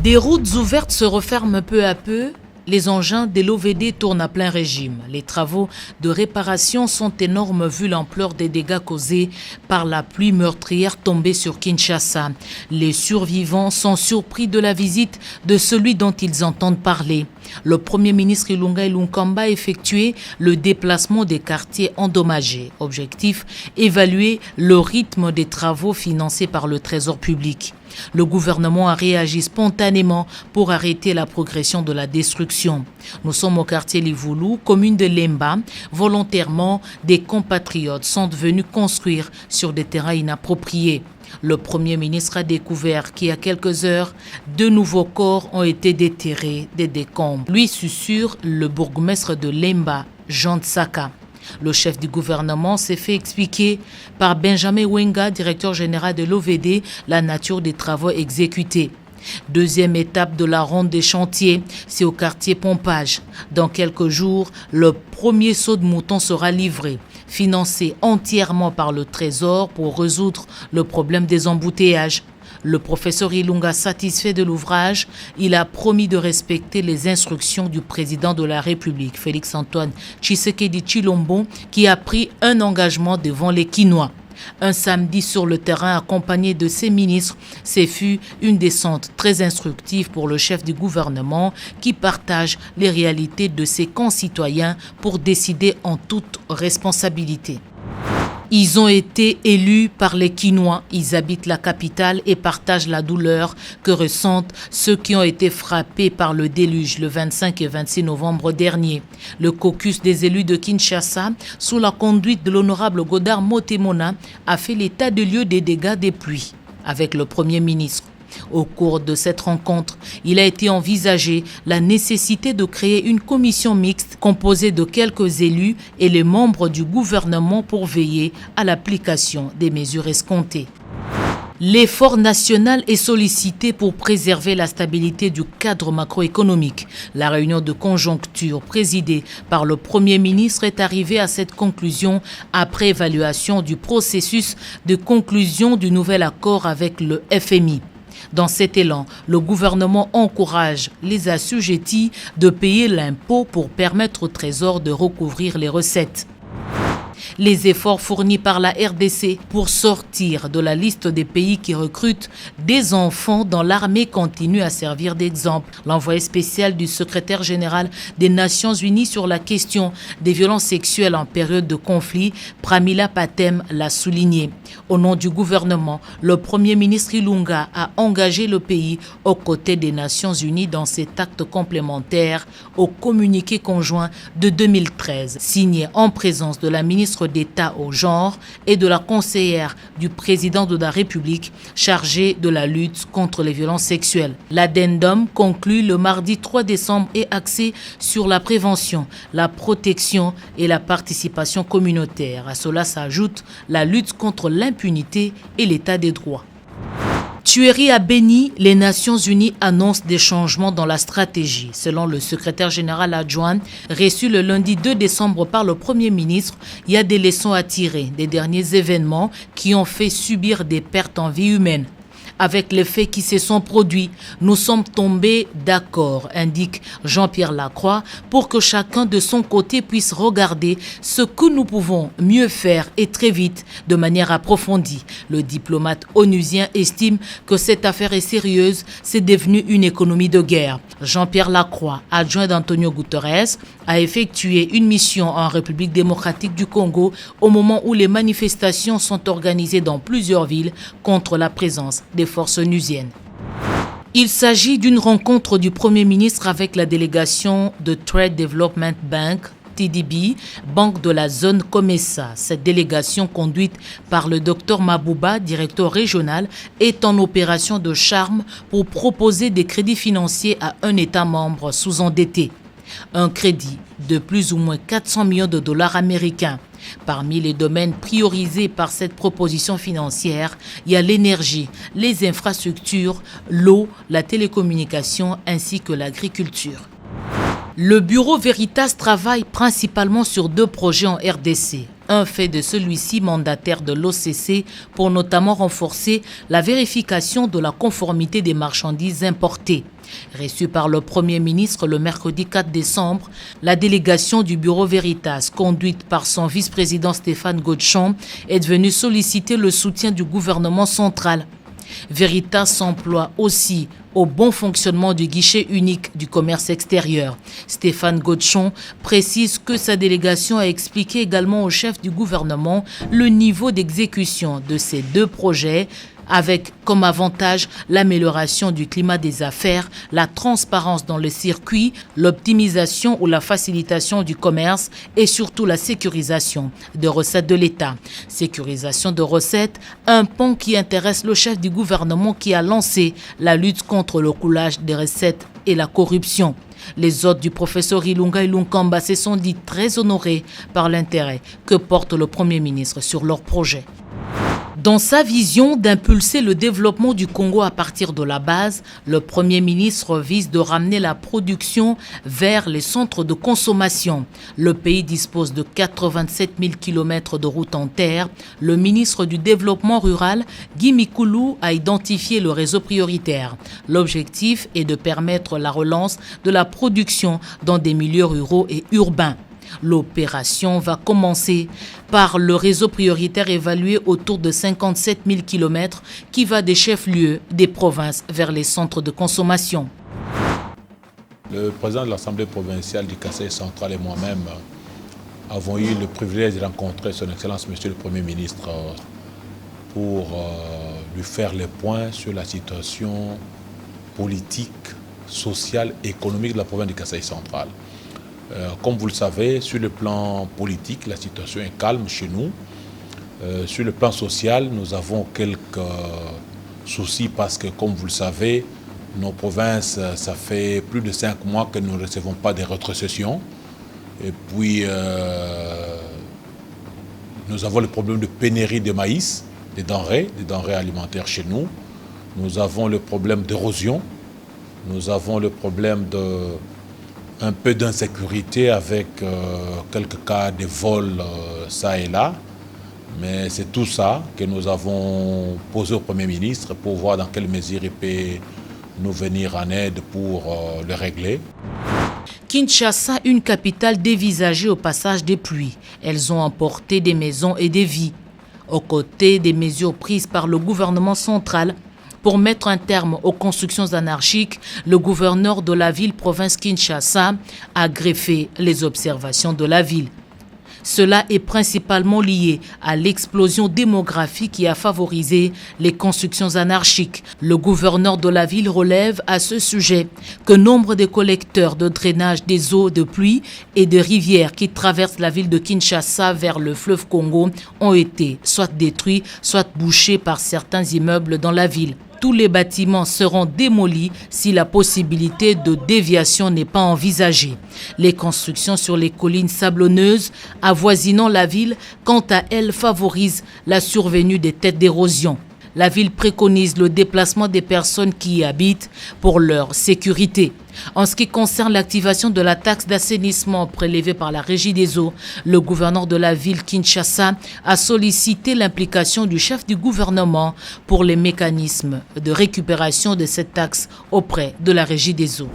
Des routes ouvertes se referment peu à peu. Les engins de l'OVD tournent à plein régime. Les travaux de réparation sont énormes vu l'ampleur des dégâts causés par la pluie meurtrière tombée sur Kinshasa. Les survivants sont surpris de la visite de celui dont ils entendent parler. Le Premier ministre Ilunga Ilunkamba a effectué le déplacement des quartiers endommagés. Objectif, évaluer le rythme des travaux financés par le Trésor public. Le gouvernement a réagi spontanément pour arrêter la progression de la destruction. Nous sommes au quartier Livoulou, commune de Lemba. Volontairement, des compatriotes sont venus construire sur des terrains inappropriés. Le Premier ministre a découvert qu'il y a quelques heures, 2 nouveaux corps ont été déterrés des décombres. Lui susurre le bourgmestre de Lemba, Jean Tsaka. Le chef du gouvernement s'est fait expliquer par Benjamin Wenga, directeur général de l'OVD, la nature des travaux exécutés. Deuxième étape de la ronde des chantiers, c'est au quartier Pompage. Dans quelques jours, le premier saut de mouton sera livré, financé entièrement par le Trésor pour résoudre le problème des embouteillages. Le professeur Ilunga, satisfait de l'ouvrage, il a promis de respecter les instructions du président de la République, Félix-Antoine Tshisekedi Tshilombo, qui a pris un engagement devant les Kinois. Un samedi sur le terrain accompagné de ses ministres, ce fut une descente très instructive pour le chef du gouvernement qui partage les réalités de ses concitoyens pour décider en toute responsabilité. Ils ont été élus par les Kinois. Ils habitent la capitale et partagent la douleur que ressentent ceux qui ont été frappés par le déluge le 25 et 26 novembre dernier. Le caucus des élus de Kinshasa, sous la conduite de l'honorable Godard Motemona, a fait l'état de lieu des dégâts des pluies avec le Premier ministre. Au cours de cette rencontre, il a été envisagé la nécessité de créer une commission mixte composée de quelques élus et les membres du gouvernement pour veiller à l'application des mesures escomptées. L'effort national est sollicité pour préserver la stabilité du cadre macroéconomique. La réunion de conjoncture présidée par le Premier ministre est arrivée à cette conclusion après évaluation du processus de conclusion du nouvel accord avec le FMI. Dans cet élan, le gouvernement encourage les assujettis de payer l'impôt pour permettre au Trésor de recouvrir les recettes. Les efforts fournis par la RDC pour sortir de la liste des pays qui recrutent des enfants dans l'armée continuent à servir d'exemple. L'envoyé spécial du secrétaire général des Nations Unies sur la question des violences sexuelles en période de conflit, Pramila Patem, l'a souligné. Au nom du gouvernement, le Premier ministre Ilunga a engagé le pays aux côtés des Nations Unies dans cet acte complémentaire au communiqué conjoint de 2013, signé en présence de la ministre d'État au genre et de la conseillère du président de la République chargée de la lutte contre les violences sexuelles. L'addendum conclu le mardi 3 décembre est axé sur la prévention, la protection et la participation communautaire. À cela s'ajoute la lutte contre l'impunité et l'état des droits. Tuerie à Beni, les Nations Unies annoncent des changements dans la stratégie. Selon le secrétaire général adjoint, reçu le lundi 2 décembre par le Premier ministre, il y a des leçons à tirer des derniers événements qui ont fait subir des pertes en vie humaine. Avec les faits qui se sont produits, nous sommes tombés d'accord, indique Jean-Pierre Lacroix, pour que chacun de son côté puisse regarder ce que nous pouvons mieux faire et très vite, de manière approfondie. Le diplomate onusien estime que cette affaire est sérieuse, c'est devenu une économie de guerre. Jean-Pierre Lacroix, adjoint d'Antonio Guterres, a effectué une mission en République démocratique du Congo au moment où les manifestations sont organisées dans plusieurs villes contre la présence des forces onusiennes. Il s'agit d'une rencontre du Premier ministre avec la délégation de Trade Development Bank, TDB, banque de la zone Comesa. Cette délégation conduite par le Dr Mabouba, directeur régional, est en opération de charme pour proposer des crédits financiers à un État membre sous-endetté. Un crédit de plus ou moins 400 millions de dollars américains. Parmi les domaines priorisés par cette proposition financière, il y a l'énergie, les infrastructures, l'eau, la télécommunication ainsi que l'agriculture. Le bureau Veritas travaille principalement sur 2 projets en RDC. Un fait de celui-ci mandataire de l'OCC pour notamment renforcer la vérification de la conformité des marchandises importées. Reçue par le Premier ministre le mercredi 4 décembre, la délégation du bureau Veritas, conduite par son vice-président Stéphane Godchon, est venue solliciter le soutien du gouvernement central. Veritas s'emploie aussi au bon fonctionnement du guichet unique du commerce extérieur. Stéphane Godchon précise que sa délégation a expliqué également au chef du gouvernement le niveau d'exécution de ces 2 projets, avec comme avantage l'amélioration du climat des affaires, la transparence dans le circuit, l'optimisation ou la facilitation du commerce et surtout la sécurisation des recettes de l'État. Sécurisation de recettes, un pan qui intéresse le chef du gouvernement qui a lancé la lutte contre le coulage des recettes et la corruption. Les hôtes du professeur Ilunga Ilunkamba se sont dit très honorés par l'intérêt que porte le Premier ministre sur leur projet. Dans sa vision d'impulser le développement du Congo à partir de la base, le Premier ministre vise de ramener la production vers les centres de consommation. Le pays dispose de 87 000 km de routes en terre. Le ministre du Développement rural, Guy Mikoulou, a identifié le réseau prioritaire. L'objectif est de permettre la relance de la production dans des milieux ruraux et urbains. L'opération va commencer par le réseau prioritaire évalué autour de 57 000 km qui va des chefs-lieux des provinces vers les centres de consommation. Le président de l'Assemblée provinciale du Kasaï central et moi-même avons eu le privilège de rencontrer son Excellence Monsieur le Premier ministre pour lui faire les points sur la situation politique, sociale et économique de la province du Kasaï central. Comme vous le savez, sur le plan politique, la situation est calme chez nous. Sur le plan social, nous avons quelques soucis parce que, comme vous le savez, nos provinces, ça fait plus de 5 mois que nous ne recevons pas des rétrocessions. Et puis, nous avons le problème de pénurie de maïs, des denrées alimentaires chez nous. Nous avons le problème d'érosion. Nous avons le problème un peu d'insécurité avec quelques cas de vol ça et là. Mais c'est tout ça que nous avons posé au Premier ministre pour voir dans quelle mesure il peut nous venir en aide pour le régler. Kinshasa, une capitale dévisagée au passage des pluies. Elles ont emporté des maisons et des vies. Aux côtés des mesures prises par le gouvernement central, pour mettre un terme aux constructions anarchiques, le gouverneur de la ville-province Kinshasa a greffé les observations de la ville. Cela est principalement lié à l'explosion démographique qui a favorisé les constructions anarchiques. Le gouverneur de la ville relève à ce sujet que nombre de collecteurs de drainage des eaux de pluie et de rivières qui traversent la ville de Kinshasa vers le fleuve Congo ont été soit détruits, soit bouchés par certains immeubles dans la ville. Tous les bâtiments seront démolis si la possibilité de déviation n'est pas envisagée. Les constructions sur les collines sablonneuses avoisinant la ville, quant à elles, favorisent la survenue des têtes d'érosion. La ville préconise le déplacement des personnes qui y habitent pour leur sécurité. En ce qui concerne l'activation de la taxe d'assainissement prélevée par la Régie des eaux, le gouverneur de la ville Kinshasa a sollicité l'implication du chef du gouvernement pour les mécanismes de récupération de cette taxe auprès de la Régie des eaux.